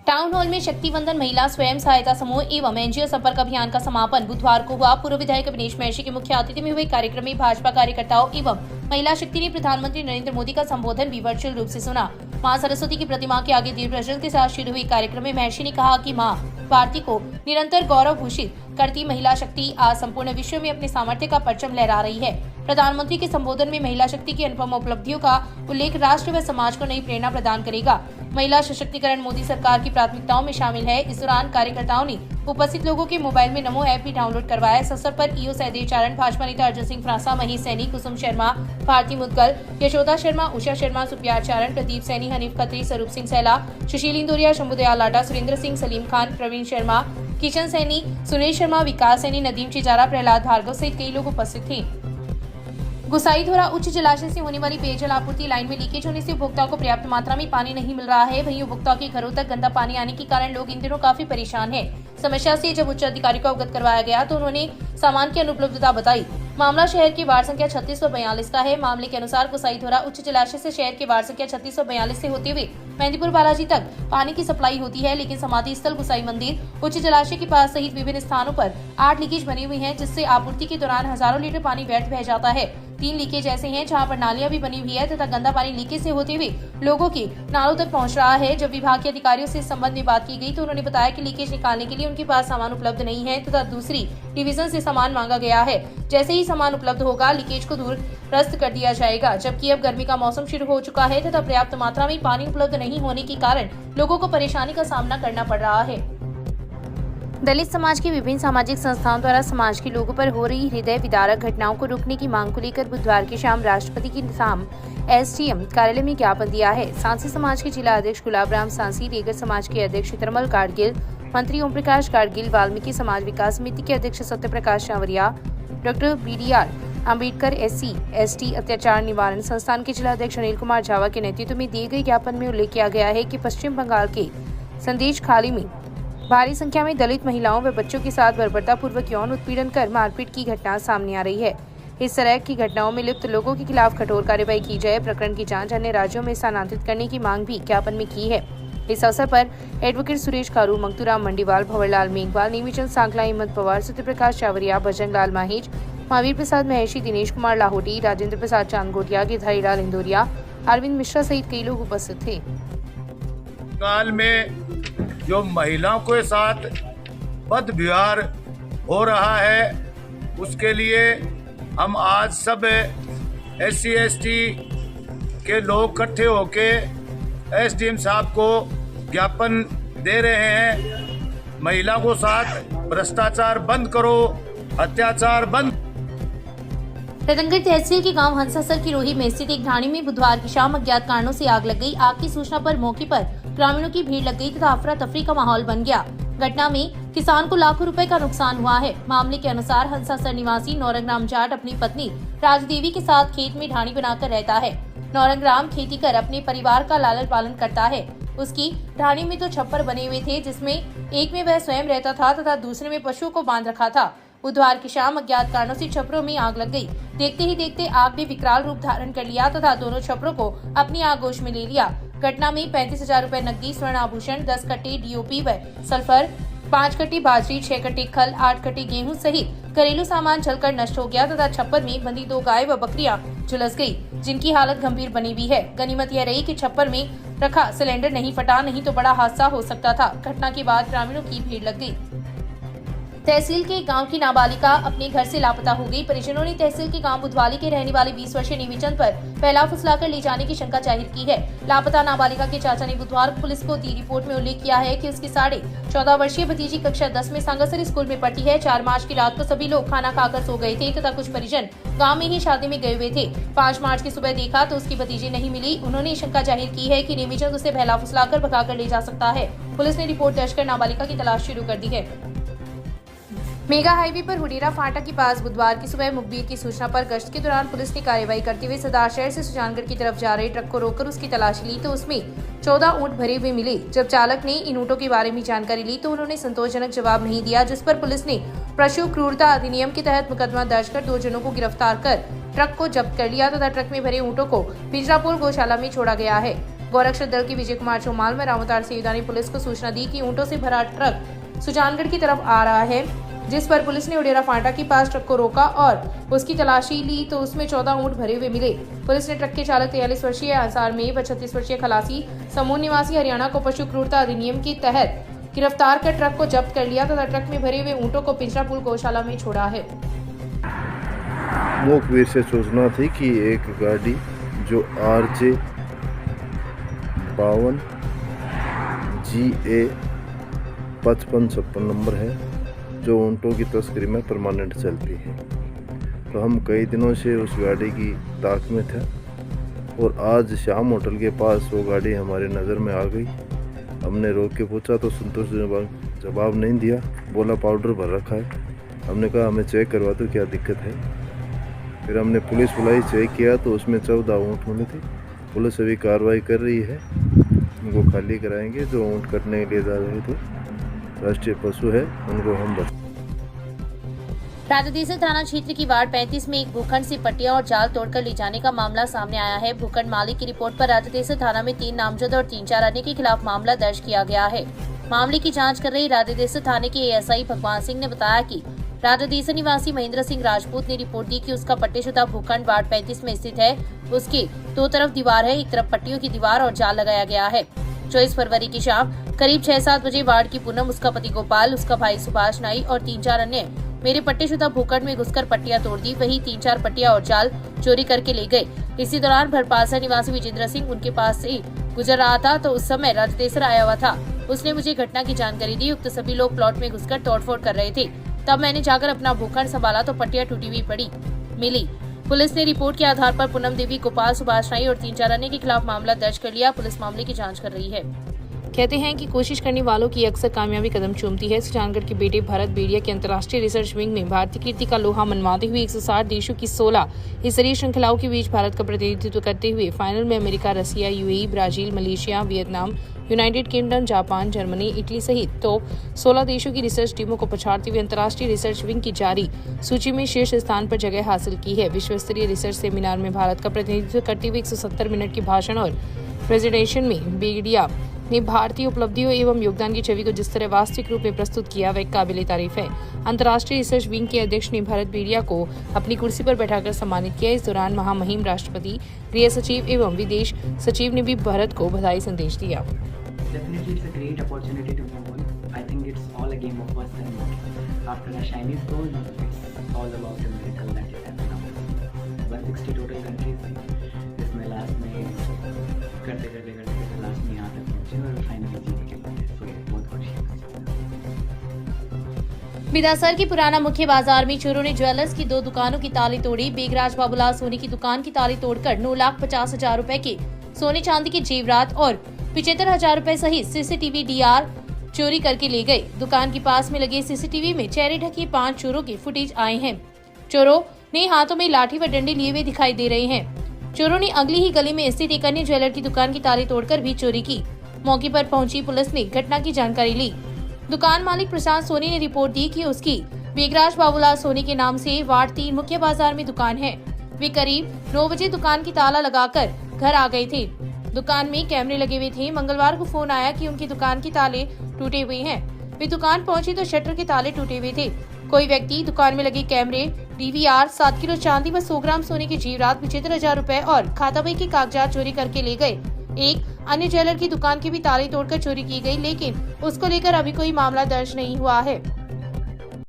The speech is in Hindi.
टाउन हॉल में शक्ति वंदन महिला स्वयं सहायता समूह एवं एनजीओ संपर्क अभियान का समापन बुधवार को हुआ। पूर्व विधायक अविनेश महर्षि के मुख्य अतिथि में हुए कार्यक्रम में भाजपा कार्यकर्ताओं एवं महिला शक्ति ने प्रधानमंत्री नरेंद्र मोदी का संबोधन भी वर्चुअल रूप से सुना। मां सरस्वती की प्रतिमा के आगे दीप प्रज्वलन के साथ शुरू हुई कार्यक्रम में महर्षि ने कहा कि मां भारती को निरंतर गौरव भूषित करती महिला शक्ति आज संपूर्ण विश्व में अपने सामर्थ्य का परचम लहरा रही है। प्रधानमंत्री के संबोधन में महिला शक्ति की अनुपम उपलब्धियों का उल्लेख राष्ट्र व समाज को नई प्रेरणा प्रदान करेगा। महिला सशक्तिकरण मोदी सरकार की प्राथमिकताओं में शामिल है। इस दौरान कार्यकर्ताओं ने उपस्थित लोगों के मोबाइल में नमो ऐप भी डाउनलोड करवाया। इस अवसर पर ईओ सहदेव चारण, भाजपा नेता अर्जुन सिंह फ्रांसा, महेश सैनी, कुसुम शर्मा, भारती मुदगल, यशोदा शर्मा, उषा शर्मा, सुप्रिया चारण, प्रदीप सैनी, हनीफ खत्री, स्वरूप सिंह सैला, सुशील इंदौरिया, शंभुदयाल लाटा, सुरेंद्र सिंह, सलीम खान, प्रवीण शर्मा, किशन सैनी, सुनील शर्मा, विकास सैनी, नदीम चिजारा, प्रहलाद भार्गव सहित कई लोग उपस्थित थे। गुसाईधोरा उच्च जलाशय से होने वाली पेयजल आपूर्ति लाइन में लीकेज होने से उपभोक्ताओं को पर्याप्त मात्रा में पानी नहीं मिल रहा है। वहीं उपभोक्ताओं के घरों तक गंदा पानी आने के कारण लोग इन दिनों काफी परेशान हैं। समस्या से जब उच्च अधिकारी को अवगत करवाया गया तो उन्होंने सामान की अनुपलब्धता बताई। मामला शहर की वार्ड संख्या 3642 का है। मामले के अनुसार गुसाईधोरा उच्च जलाशय से शहर के वार्ड संख्या 3642 से होते हुए मेहंदीपुर बालाजी तक पानी की सप्लाई होती है, लेकिन समाधि स्थल गुसाई मंदिर उच्च जलाशय के पास सहित विभिन्न स्थानों पर 8 लीकेज बनी हुई हैं, जिससे आपूर्ति के दौरान हजारों लीटर पानी व्यर्थ बह जाता है। 3 लीकेज ऐसे हैं जहां पर नालियां भी बनी हुई है तथा गंदा पानी लीकेज से होते हुए लोगों की नालों तक पहुंच रहा है। जब विभाग के अधिकारियों से इस संबंध में बात की गई तो उन्होंने बताया कि लीकेज निकालने के लिए उनके पास सामान उपलब्ध नहीं है तथा दूसरी डिवीजन से सामान मांगा गया है। जैसे ही सामान उपलब्ध होगा लीकेज को दूरस्त कर दिया जाएगा। जबकि अब गर्मी का मौसम शुरू हो चुका है तथा पर्याप्त मात्रा में पानी उपलब्ध नहीं होने के कारण लोगों को परेशानी का सामना करना पड़ रहा है। दलित समाज की विभिन्न सामाजिक संस्थाओं द्वारा समाज के लोगों पर हो रही हृदय विदारक घटनाओं को रोकने की मांग को लेकर बुधवार की शाम राष्ट्रपति की शाम एसडीएम कार्यालय में ज्ञापन दिया है। सांसी समाज के जिला अध्यक्ष गुलाब राम सांसी, रेगर समाज के अध्यक्ष चित्रमल गाडगिल, मंत्री ओम प्रकाश गाडगिल, वाल्मीकि समाज विकास समिति के अध्यक्ष सत्य प्रकाश सांवरिया, डॉक्टर BDR अम्बेडकर SC/ST अत्याचार निवारण संस्थान के जिला अध्यक्ष अनिल कुमार झावा के नेतृत्व में दिए गए ज्ञापन में उल्लेख किया गया है कि पश्चिम बंगाल के संदेश खाली में भारी संख्या में दलित महिलाओं व बच्चों के साथ बर्बरतापूर्वक यौन उत्पीड़न कर मारपीट की घटना सामने आ रही है। इस तरह की घटनाओं में लिप्त लोगों के खिलाफ कठोर कार्रवाई की जाए। प्रकरण की जांच अन्य राज्यों में स्थानांतरित करने की मांग भी ज्ञापन में की है। इस अवसर पर एडवोकेट सुरेश कारू, मंगतूराम मंडीवाल, भंवरलाल मेघवाल, नेमीचंद सांकला, हिम्मत पवार, सत्य प्रकाश चावरिया, भजन लाल माहिज, महावीर प्रसाद महर्षि, दिनेश कुमार लाहौटी, राजेंद्र प्रसाद चांदगोटिया, गिरधारी लाल इंदौरिया, अरविंद मिश्रा सहित कई लोग उपस्थित थे। काल में जो महिलाओं के साथ बद व्यवहार हो रहा है उसके लिए हम आज सब SC/ST के लोग इकट्ठे होके SDM साहब को ज्ञापन दे रहे हैं। महिलाओं को साथ भ्रष्टाचार बंद करो, अत्याचार बंद। रतनगढ़ तहसील के गांव हंसासर की रोही में स्थित एक ढाणी में बुधवार की शाम अज्ञात कारणों से आग लग गई। आग की सूचना पर मौके पर ग्रामीणों की भीड़ लग गई तथा अफरा तफरी का माहौल बन गया। घटना में किसान को लाखों रुपए का नुकसान हुआ है। मामले के अनुसार हंसासर निवासी नौरंगराम जाट अपनी पत्नी राजदेवी के साथ खेत में ढाणी बनाकर रहता है। नौरंगराम खेती कर अपने परिवार का लालन पालन करता है। उसकी ढाणी में 2 छप्पर बने हुए थे, जिसमें एक में वह स्वयं रहता था तथा दूसरे में पशुओं को बांध रखा था। बुधवार की शाम अज्ञात कारणों से छपरों में आग लग गई। देखते ही देखते आग ने विकराल रूप धारण कर लिया तथा दोनों छपरों को अपनी आगोश में ले लिया। घटना में 35,000 रुपए नकदी, स्वर्ण आभूषण, 10 कट्टे DOP व सल्फर, 5 कट्टे बाजरी, 6 कट्टे खल, 8 कट्टे गेहूं सहित घरेलू सामान जलकर नष्ट हो गया तथा छप्पर में बंधी 2 गाय व बकरियां झुलस गई, जिनकी हालत गंभीर बनी हुई है। गनीमत यह रही कि छप्पर में रखा सिलेंडर नहीं फटा, नहीं तो बड़ा हादसा हो सकता था। घटना के बाद ग्रामीणों की भीड़ लग गई। तहसील के गांव की नाबालिगा अपने घर से लापता हो गई। परिजनों ने तहसील के गांव बुधवाली के रहने वाले 20 वर्षीय नेमीचंद पर पहला फुसलाकर ले जाने की शंका जाहिर की है। लापता नाबालिगा के चाचा ने बुधवार को पुलिस को दी रिपोर्ट में उल्लेख किया है कि उसकी 14.5 वर्षीय भतीजी कक्षा 10 में सांगासर स्कूल में पढ़ती है। 4 मार्च की रात को सभी लोग खाना खाकर सो गए थे तथा कुछ परिजन गाँव में ही शादी में गए हुए थे। 5 मार्च की सुबह देखा तो उसकी भतीजी नहीं मिली। उन्होंने शंका जाहिर की है कि नेमीचंद उसे बहला फुसलाकर भगाकर ले जा सकता है। पुलिस ने रिपोर्ट दर्ज कर नाबालिगा की तलाश शुरू कर दी है। मेगा हाईवे पर हुडेरा फाटक के पास बुधवार की सुबह मुखबिर की सूचना पर गश्त के दौरान पुलिस ने कार्रवाई करते हुए सदार शहर से सुजानगढ़ की तरफ जा रहे ट्रक को रोककर उसकी तलाशी ली तो उसमें 14 ऊंट भरे हुए मिले। जब चालक ने इन ऊंटों के बारे में जानकारी ली तो उन्होंने संतोषजनक जवाब नहीं दिया, जिस पर पुलिस ने पशु क्रूरता अधिनियम के तहत मुकदमा दर्ज कर 2 जनों को गिरफ्तार कर ट्रक को जब्त कर लिया तथा ट्रक में भरे ऊंटों को पिंजरापुर गौशाला में छोड़ा गया है। गोरक्षक दल के विजय कुमार चौमाल में रामोतार सेवदा ने पुलिस को सूचना दी कि ऊंटों से भरा ट्रक सुजानगढ़ की तरफ आ रहा है, जिस पर पुलिस ने उडेरा फांटा के पास ट्रक को रोका और उसकी तलाशी ली तो उसमें 14 ऊंट भरे हुए मिले। पुलिस ने ट्रक के चालक 43 वर्षीय अंसार में व 36 वर्षीय खलासी समूह निवासी हरियाणा को पशु क्रूरता अधिनियम के तहत गिरफ्तार कर ट्रक को जब्त कर लिया तथा ट्रक में भरे हुए ऊंटों को पिंजरापुल गौशाला में छोड़ा है। मुखबिर से सूचना थी कि एक गाड़ी जो RJ 52 GA 5556 नंबर है, जो ऊँटों की तस्करी में परमानेंट चलती है, तो हम कई दिनों से उस गाड़ी की ताक में थे और आज शाम होटल के पास वो गाड़ी हमारे नज़र में आ गई। हमने रोक के पूछा तो संतोषजनक जवाब नहीं दिया, बोला पाउडर भर रखा है। हमने कहा हमें चेक करवा दो क्या दिक्कत है। फिर हमने पुलिस बुलाई, चेक किया तो उसमें 14 ऊँट मिले थे। पुलिस अभी कार्रवाई कर रही है, उनको खाली कराएंगे। जो ऊँट कटने के लिए जा रहे थे, राष्ट्रीय पशु है, उनको हम बच। राजदेसर थाना क्षेत्र की वार्ड 35 में एक भूखंड से पट्टियां और जाल तोड़कर ले जाने का मामला सामने आया है। भूखंड मालिक की रिपोर्ट पर राजदेसर थाना में 3 नामजद और 3-4 अन्य के खिलाफ मामला दर्ज किया गया है। मामले की जांच कर रही राजदेसर थाने के ASI भगवान सिंह ने बताया कि राजदेसर निवासी महेंद्र सिंह राजपूत ने रिपोर्ट दी कि उसका पट्टेशुदा भूखंड वार्ड 35 में स्थित है। उसके 2 तरफ दीवार है, एक तरफ पट्टियों की दीवार और जाल लगाया गया है। 24 फरवरी की शाम करीब 6-7 बजे वार्ड की पूनम, उसका पति गोपाल, उसका भाई सुभाष नाई और 3-4 अन्य मेरे पट्टेशुदा भूखंड में घुसकर पट्टियां तोड़ दी। वही 3-4 पट्टियां और जाल चोरी करके ले गए। इसी दौरान भरपालसा निवासी विजेंद्र सिंह उनके पास से गुजर रहा था तो उस समय राजदेसर आया हुआ था। उसने मुझे घटना की जानकारी दी। उक्त सभी लोग प्लॉट में घुसकर तोड़फोड़ कर रहे थे। तब मैंने जाकर अपना भूखंड संभाला तो पट्टियां टूटी हुई पड़ी मिली। पुलिस ने रिपोर्ट के आधार पर पूनम देवी, गोपाल, सुभाष नाई और 3-4 अन्य के खिलाफ मामला दर्ज कर लिया। पुलिस मामले की जाँच कर रही है। कहते हैं कि कोशिश करने वालों की अक्सर कामयाबी कदम चूमती है। सुजानगढ़ के बेटे भारत बेड़िया के अंतर्राष्ट्रीय रिसर्च विंग में भारतीय कीर्ति का लोहा मनवाते हुए 160 देशों की 16 स्तरीय श्रृंखलाओं के बीच भारत का प्रतिनिधित्व करते हुए फाइनल में अमेरिका, रसिया, UAE, Brazil, Malaysia, Vietnam, United kingdom, Japan, Germany, Italy सहित टॉप 16 देशों की रिसर्च टीमों को पछाड़ते हुए अंतर्राष्ट्रीय रिसर्च विंग की जारी सूची में शीर्ष स्थान पर जगह हासिल की है। विश्व स्तरीय रिसर्च सेमिनार में भारत का प्रतिनिधित्व करते हुए 170 मिनट के भाषण और प्रेजेंटेशन में बेड़िया ने भारतीय उपलब्धियों एवं योगदान की छवि को जिस तरह वास्तविक रूप में प्रस्तुत किया वह काबिले तारीफ है। अंतर्राष्ट्रीय रिसर्च विंग के अध्यक्ष ने भारत बेड़िया को अपनी कुर्सी पर बैठाकर सम्मानित किया। इस दौरान महामहिम राष्ट्रपति, गृह सचिव एवं विदेश सचिव ने भी भारत को बधाई संदेश दिया। Definitely, it's a great opportunity to move on. I think it's all a game of first and last. After a Chinese goal, it's all about the miracle that it has now. 160 total countries थी, जिसमें लास्ट में करते लास्ट में यहाँ तक पहुँचे और फाइनली जीत के पाए। तो बहुत खुशी है। बिदासर के पुराना मुख्य बाजार में चोरों ने ज्वेलर्स की 2 दुकानों की ताले तोड़ी। बेगराज बाबूलाल सोनी की दुकान की ताले तोड़कर 9,50,000 रुपए के सोने चांदी के जेवरात और 75,000 रुपए सहित CCTV DR चोरी करके ले गए। दुकान के पास में लगे CCTV में चेहरे ढके 5 चोरों के फुटेज आए हैं। चोरों ने हाथों में लाठी व डंडे लिए हुए दिखाई दे रहे हैं। चोरों ने अगली ही गली में स्थित एक अन्य ज्वेलर की दुकान की ताले तोड़कर भी चोरी की। मौके पर पहुंची पुलिस ने घटना की जानकारी ली। दुकान मालिक प्रशांत सोनी ने रिपोर्ट दी कि उसकी बेगराज बाबूलाल सोनी के नाम से वार्ड 3 मुख्य बाजार में दुकान है। वे करीब 9 बजे दुकान की ताला लगाकर घर आ गए थे। दुकान में कैमरे लगे हुए थे। मंगलवार को फोन आया कि उनकी दुकान के ताले टूटे हुए हैं। वे दुकान पहुंचे तो शटर के ताले टूटे हुए थे। कोई व्यक्ति दुकान में लगे कैमरे, DVR, 7 किलो चांदी व 100 ग्राम सोने के जेवरात, 75,000 रुपए और खाता बही के कागजात चोरी करके ले गए। एक अन्य ज्वेलर की दुकान के भी ताले तोड़कर चोरी की गई, लेकिन उसको लेकर अभी कोई मामला दर्ज नहीं हुआ है।